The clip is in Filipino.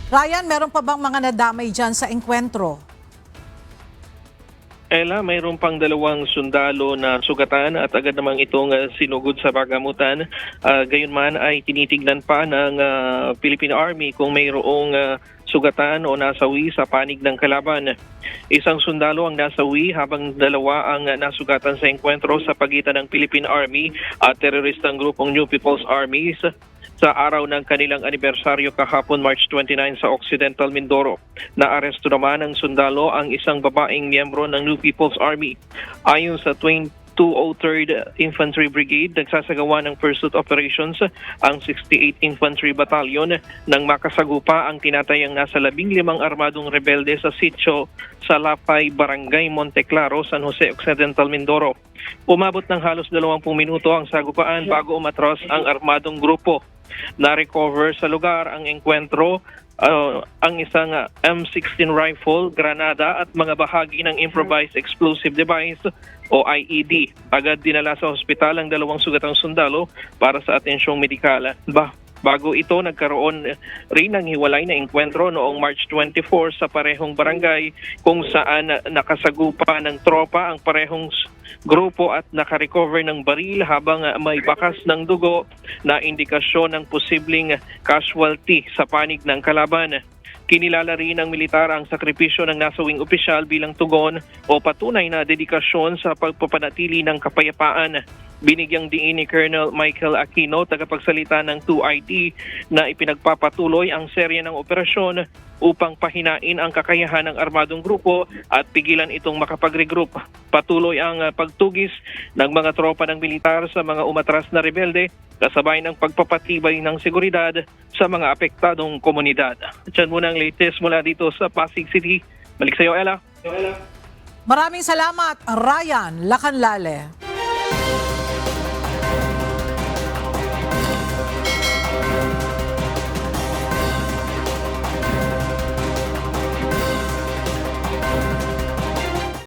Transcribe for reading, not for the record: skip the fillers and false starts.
Ryan, meron pa bang mga nadamay dyan sa engkwentro? Ella, mayroon pang 2 sundalo na sugatan at agad namang itong sinugod sa bagamutan. Gayunman ay tinitignan pa ng Philippine Army kung mayroong sugatan o nasawi sa panig ng kalaban. Isang sundalo ang nasawi habang 2 ang nasugatan sa engkwentro sa pagitan ng Philippine Army at teroristang grupong New People's Army sa araw ng kanilang anibersaryo kahapon March 29 sa Occidental Mindoro. Naaresto naman ng sundalo ang isang babaeng miyembro ng New People's Army. Ayon sa 203rd Infantry Brigade, nagsasagawa ng pursuit operations ang 68th Infantry Battalion nang makasagupa ang tinatayang nasa 15 armadong rebelde sa sitio sa Lapay, Barangay Monteclaro, San Jose Occidental, Mindoro. Umabot ng halos 20 minuto ang sagupaan bago umatras ang armadong grupo. Na-recover sa lugar ang engkwentro, ang isang M16 rifle, granada at mga bahagi ng improvised explosive device o IED. Agad dinala sa ospital ang 2 sugatang sundalo para sa atensyong medikal. Bago ito, nagkaroon rin ng hiwalay na engkwentro noong March 24 sa parehong barangay kung saan nakasagupa ng tropa ang parehong grupo at nakarecover ng baril habang may bakas ng dugo na indikasyon ng posibleng casualty sa panig ng kalaban. Kinilala rin ng militar ang sakripisyo ng nasawing opisyal bilang tugon o patunay na dedikasyon sa pagpapanatili ng kapayapaan. Binigyang diin ni Colonel Michael Aquino, tagapagsalita ng 2ID, na ipinagpapatuloy ang serye ng operasyon upang pahinain ang kakayahan ng armadong grupo at pigilan itong makapag-regroup. Patuloy ang pagtugis ng mga tropa ng militar sa mga umatras na rebelde, kasabay ng pagpapatibay ng seguridad sa mga apektadong komunidad. Diyan muna ang latest mula dito sa Pasig City. Balik sa iyo, Ella. Maraming salamat, Ryan Lacanlale.